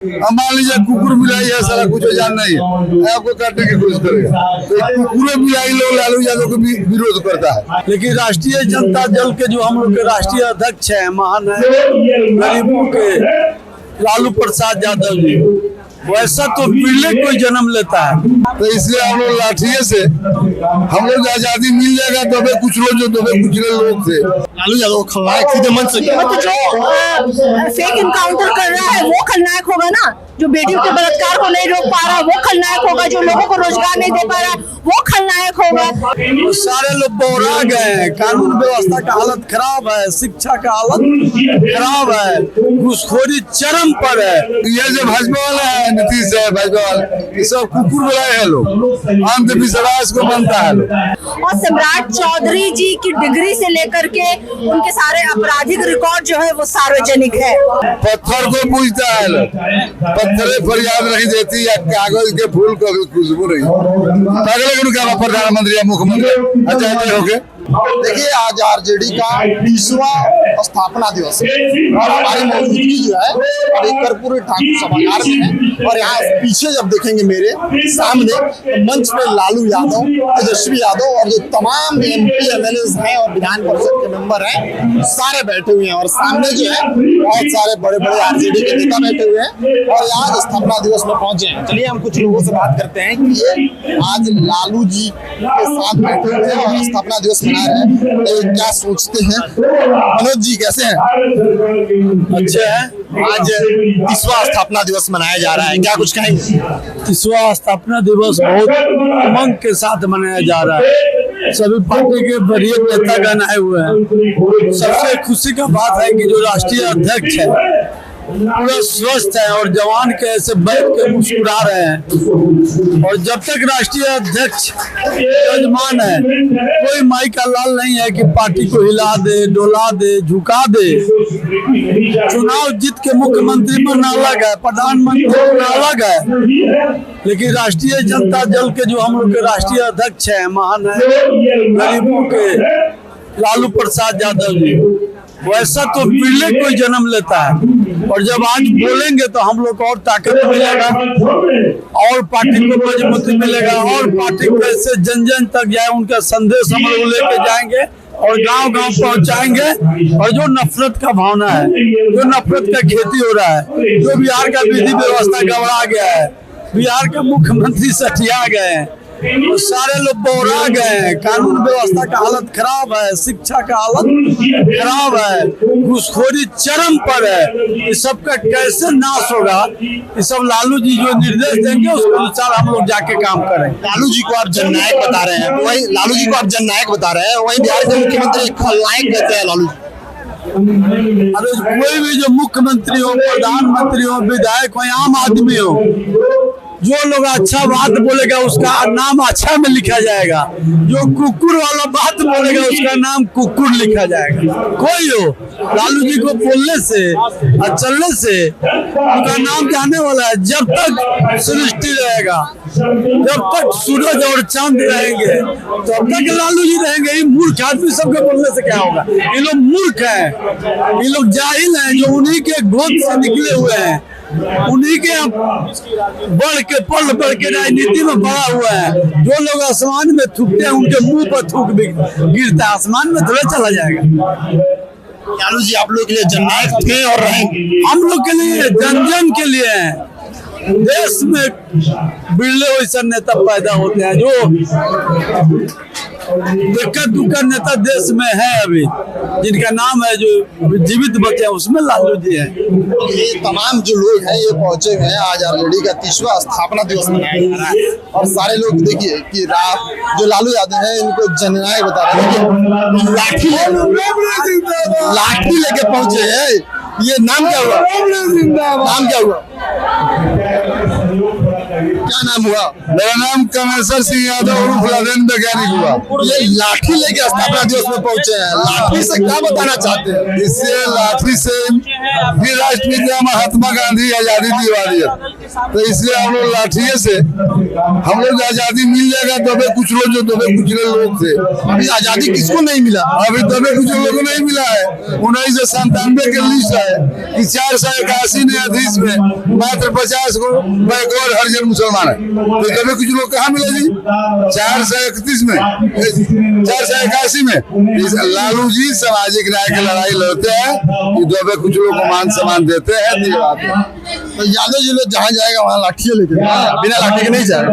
अब मान लीजिए कुकुर मिलाई है, सारा कुछ जान नहीं है, आपको काटने की कोशिश करेगा तो कुकुर मिलाई लोग लालू यादव को विरोध करता है। लेकिन राष्ट्रीय जनता दल के जो हम लोग के राष्ट्रीय अध्यक्ष हैं, महान है गरीबों के लालू प्रसाद यादव जी, वैसा तो पीले कोई जन्म लेता है। तो इसलिए हम लोग लाठिए से हम लोग आजादी मिल जाएगा तो हमें कुछ लोग जो दबे कुचले लोग थे लालू यादव खलनायक सीधे मन से तो जो फेक इनकाउंटर कर रहा है वो खलनायक होगा ना, जो बेटियों के बलात्कार को नहीं रोक पा रहा वो खलनायक होगा, जो लोगों को रोजगार नहीं दे पा रहा वो खलनायक होगा। तो सारे लोग बोरा गए हैं, कानून व्यवस्था का हालत खराब है, शिक्षा का हालत खराब है, घूसखोरी चरम पर है। ये जो भाजपा वाला है, नीतीश है, भाजपा वाला, ये सब कुकुर बुलाए हैं लोग, अंधविश्वास को बनता है लोग। और सम्राट चौधरी जी की डिग्री से लेकर के उनके सारे आपराधिक रिकॉर्ड जो है वो सार्वजनिक है। पत्थर को पूजता है लोग, पत्थरे फरियाद नहीं देती या कागज के फूल को खुशबू नहीं। प्रधानमंत्री या मुख्यमंत्री अजय हो गए। देखिए, आज आरजेडी का 20वां स्थापना दिवस है और हमारी मौजूदगी जो है अभी कर्पूरी ठाकुर सभागार में है। और यहाँ पीछे जब देखेंगे मेरे सामने तो मंच पे लालू यादव, तेजस्वी यादव और जो तमाम एमपी एमएलए हैं और विधान परिषद के मेंबर हैं, सारे बैठे हुए हैं। और सामने जो है बहुत सारे बड़े बड़े आरजेडी के नेता बैठे हुए हैं और आज स्थापना दिवस में पहुंचे हैं। चलिए हम कुछ लोगों से बात करते हैं कि ये आज लालू जी के साथ बैठे हुए हैं और स्थापना दिवस मना रहे हैं, क्या सोचते हैं। मनोज जी कैसे हैं? अच्छे हैं। आज 30वां स्थापना दिवस मनाया जा रहा है, क्या कुछ कहेंगे? 30वां स्थापना दिवस बहुत उमंग के साथ मनाया जा रहा है, सभी पार्टी के वरीय नेता गण आए हुए हैं। सबसे खुशी का बात है कि जो राष्ट्रीय अध्यक्ष है पूरा स्वस्थ है और जवान के ऐसे बैठ के मुस्कुरा रहे हैं। और जब तक राष्ट्रीय अध्यक्ष यजमान है, कोई माई का लाल नहीं है कि पार्टी को हिला दे, डोला दे, झुका दे। चुनाव जीत के मुख्यमंत्री बनना अलग है, प्रधानमंत्री बनना अलग है, लेकिन राष्ट्रीय जनता दल के जो हम लोग के राष्ट्रीय अध्यक्ष हैं, महान है गरीबों के लालू प्रसाद यादव जी, वैसा तो पीले कोई जन्म लेता है। और जब आज बोलेंगे तो हम लोग को और ताकत मिलेगा और पार्टी को मजबूती मिलेगा और पार्टी कैसे जन जन तक जाए उनका संदेश हम लोग लेके जाएंगे और गांव गांव पहुंचाएंगे। और जो नफरत का भावना है, जो नफरत का खेती हो रहा है, जो बिहार का विधि व्यवस्था गड़बड़ा गया है, बिहार के मुख्यमंत्री सठिया गए हैं, तो सारे लोग बोरा गए हैं, कानून व्यवस्था का हालत खराब है, शिक्षा का हालत खराब है, घूसखोरी चरम पर है। इस सब का कैसे नाश होगा, ये सब लालू जी जो निर्देश देंगे उसके अनुसार हम लोग जाके काम करें। लालू जी को आप जननायक बता रहे हैं, वही लालू जी को आप जननायक बता रहे हैं, वही बिहार के मुख्यमंत्री खलनायक कहते हैं लालू जी। अरे कोई भी जो मुख्यमंत्री हो, प्रधानमंत्री हो, विधायक हो, आम आदमी हो, जो लोग अच्छा बात बोलेगा उसका नाम अच्छा में लिखा जाएगा, जो कुकुर वाला बात बोलेगा उसका नाम कुकुर लिखा जाएगा। कोई हो, लालू जी को बोलने से और चलने से उनका नाम जाने वाला है। जब तक सृष्टि रहेगा, जब तक सूरज और चांद रहेंगे, तब तक लालू जी रहेंगे। ये मूर्ख आदमी सबके बोलने से क्या होगा? ये लोग मूर्ख हैं, ये लोग जाहिल हैं, जो उन्हीं के गोद से निकले हुए हैं, उन्हीं के बढ़ के बढ़ के राजनीति में बड़ा हुआ है। जो लोग आसमान में थूकते हैं उनके मुंह पर थूक भी गिरता है, आसमान में थोड़ा चला जाएगा। लालू जी आप लोग के लिए जननायक थे और रहेंगे। हम लोग के लिए जन जन के लिए हैं। देश में बिरले वैसा नेता पैदा होते हैं जो दिक्कत दुक्कत नेता देश में है अभी, जिनका नाम है जो जीवित बचे हैं, उसमें लालू जी हैं। ये तमाम जो लोग हैं ये पहुंचे हुए हैं, आज आरजेडी का 30वां स्थापना दिवस मनाया जा रहा है और सारे लोग देखिए कि जो लालू यादव हैं इनको जननायक बता रहे हैं। लाठी लेके पहुंचे हैं। ये नाम क्या हुआ? नाम क्या हुआ? क्या नाम हुआ? मेरा नाम कमेश्वर सिंह यादव उर्फ लादेन वैज्ञानिक हुआ। ये लाठी लेके स्थापना दिवस में पहुंचे हैं, लाठी से क्या बताना चाहते हैं? इससे लाठी से भी राष्ट्रपिता महात्मा गांधी आजादी दिलवा दिया। तो इसलिए हम लोग लाठिए से हम लोग आजादी मिल जाएगा दबे कुछ लोग जो दबे कुचले लोग थे। अभी आजादी किसको नहीं मिला? अभी दबे कुछ लोगों को नहीं मिला है। 1997 के लिस्ट है कि 481 न्यायाधीश में मात्र 50 को बैक और हरिजन मुसलमान है। तो दबे कुछ लोग कहाँ मिले जी? 431 में 481 में लालू जी सामाजिक न्याय की लड़ाई लड़ते हैं कि दबे कुछ लोग को मान सम्मान देते हैं। तो यादव जी लोग जहाँ जाएगा वहाँ लाठियाँ लेके बिना लाठी के नहीं जाएगा।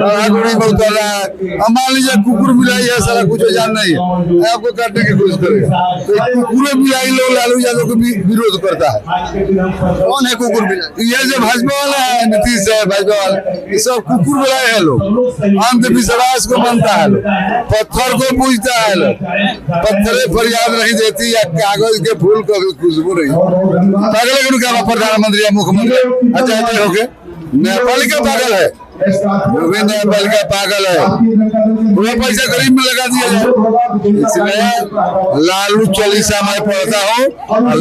अब मान लीजिए कुकुर बिलाई है, सारा कुछ जान नहीं है, आपको काटने की कोशिश करेगा। तो कुकुर बिलाई लोग लालू यादव को विरोध करता है। कौन है कुकुर बिलाई? ये जो भाजपा वाला है, नीतीश है, भाजपा वाला, ये सब कुकुर बिलाई है लोग। अंधविश्वास को बनता है लोग, पत्थर को पूजता है लोग, पत्थरे फरियाद नहीं देती या कागज के फूल को भी खुशबू नहीं। पागल है उनका प्रधानमंत्री या मुख्यमंत्री अचानक होके न्यायपालिका पागल है, न्यायपालिका पागल है। पूरा पैसा गरीब में लगा दिया जाए। इसलिए लालू चालीसा मैं पढ़ता हूँ,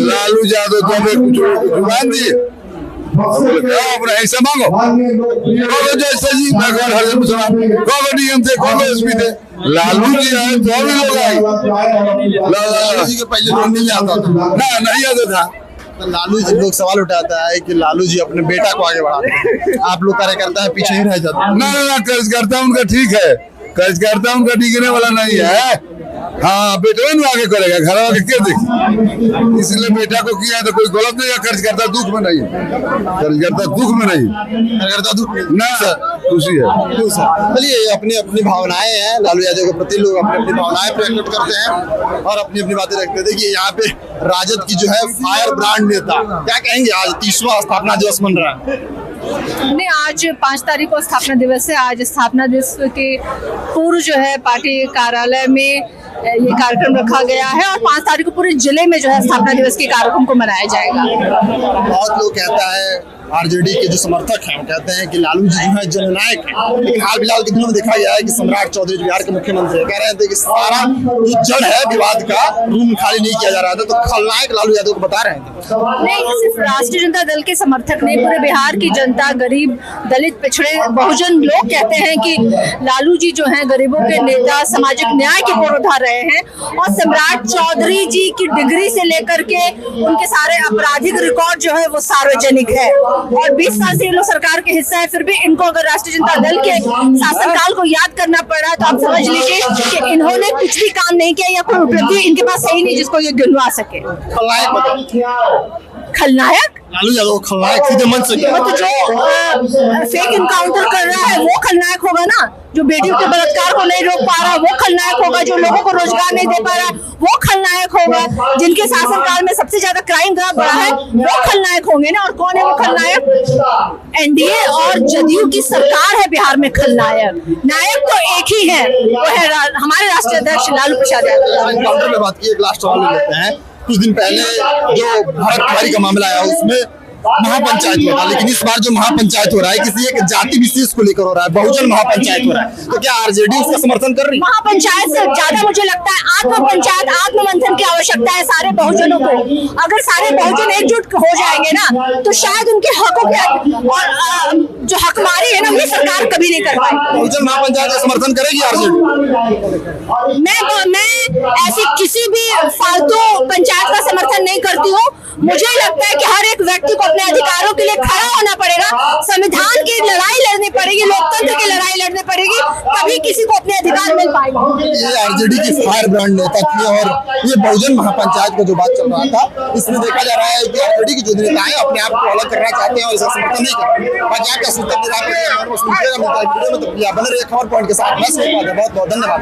लालू यादव दबे कुछ जुबान दिए अपना ऐसा मांगो जैसे जी भगवान हरिजन मुसलमान डीएम थे, एसपी थे। लालू जी है तो भी लोग आए। लालू जी के पहले लोग नहीं आता था ना, नहीं आता था। तो लालू जी लोग सवाल उठाता है कि लालू जी अपने बेटा को आगे बढ़ाते हैं, आप लोग कार्यकर्ता है पीछे ही रह जाते हैं। ना, कार्यकर्ता उनका ठीक है, कार्यकर्ता उनका टिकने वाला नहीं है। हाँ, बेटे में आगे करेगा, घर वाले क्या देख। इसलिए बेटा को किया तो कोई गलत नहीं है। कार्यकर्ता दुख में नहीं है, कार्यकर्ता दुख में नहीं, कार्यकर्ता दुख ना खुशी है। चलिए, अपनी अपनी भावनाएं हैं लालू यादव के प्रति, लोग अपनी अपनी भावनाएं प्रकट करते हैं और अपनी अपनी बातें रखते हैं। देखिए यहाँ पे राजद की जो है फायर ब्रांड नेता, क्या कहेंगे? आज 30वां स्थापना दिवस मन रहा है। नहीं, आज 5 तारीख को स्थापना दिवस है। आज स्थापना दिवस के पूर्व जो है पार्टी कार्यालय में ये कार्यक्रम रखा गया है और 5 तारीख को पूरे जिले में जो है स्थापना दिवस के कार्यक्रम को मनाया जाएगा। बहुत लोग कहता है, आरजेडी के जो समर्थक हैं वो कहते हैं कि लालू जी जो है जननायक है। लेकिन हाल फिलहाल के दिनों में देखा गया है कि सम्राट चौधरी बिहार के मुख्यमंत्री कह रहे थे कि सारा जो जड़ है विवाद का रूम खाली नहीं किया जा रहा था, तो खलनायक लालू यादव को बता रहे थे। नहीं, सिर्फ राष्ट्रीय जनता दल के समर्थक नहीं, पूरे बिहार की जनता, गरीब, दलित, पिछड़े, बहुजन लोग कहते हैं कि लालू जी जो हैं गरीबों के नेता, सामाजिक न्याय के पुरोधा रहे हैं और सम्राट चौधरी जी की डिग्री से लेकर के उनके सारे आपराधिक रिकॉर्ड जो है वो सार्वजनिक है और 20 साल से ये लोग सरकार के हिस्सा है। फिर भी इनको अगर राष्ट्रीय जनता दल के शासनकाल को याद करना पड़ा तो आप समझ लीजिए कि इन्होंने कुछ भी काम नहीं किया या कोई उपलब्धि इनके पास है ही नहीं जिसको ये गिनवा सके। खलनायक लालू यादव खलनायक सीधे मन से, तो जो फेक इनकाउंटर कर रहा है वो खलनायक होगा ना, जो बेटियों के बलात्कार को नहीं रोक पा रहा वो खलनायक होगा, जो लोगों को रोजगार नहीं दे पा रहा वो खलनायक होगा, जिनके शासनकाल में सबसे ज्यादा क्राइम ग्राफ बढ़ा है वो खलनायक होंगे ना। और कौन है वो खलनायक? एनडीए और जदयू की सरकार है बिहार में खलनायक। नायक तो एक ही है, वो है हमारे राष्ट्रीय अध्यक्ष लालू प्रसाद यादव। इनकाउंटर में बात की, एक लास्ट सवाल लेते हैं। कुछ दिन पहले जो भारत कुमारी का मामला आया उसमें महापंचायत हो रहा है, लेकिन इस बार जो महापंचायत हो रहा है किसी एक जाति विशेष को लेकर हो रहा है, बहुजन महापंचायत हो रहा है। तो क्या आरजेडी उसका समर्थन कर रही है? महापंचायत से ज्यादा मुझे लगता है आत्म पंचायत, आत्ममंथन की आवश्यकता है सारे बहुजनों को। अगर सारे बहुजन एकजुट हो जाएंगे ना तो शायद उनके हकों के और जो हकमारी है ना ये सरकार कभी नहीं कर पाएगी। बहुजन महापंचायत का समर्थन करेगी आरजेडी? मैं ऐसी किसी भी फालतू पंचायत का समर्थन नहीं करती हूँ। मुझे लगता है कि हर एक व्यक्ति को अपने अधिकारों के लिए खड़ा होना पड़ेगा, संविधान की लड़ाई लड़नी पड़ेगी, लोकतंत्र की लड़ाई लड़नी पड़ेगी, तभी किसी को अपने अधिकार मिल पाएंगे। ये आरजेडी की फायर ब्रांड नेता थी और ये बहुजन महापंचायत का जो बात चल रहा था इसमें देखा जा रहा है कि आरजेडी के जो नेता है अपने आप को अलग करना चाहते हैं और इसका समर्थन नहीं करते। बाकी आपका सूचना बने रहिए खबर पॉइंट के साथ। बहुत बहुत धन्यवाद।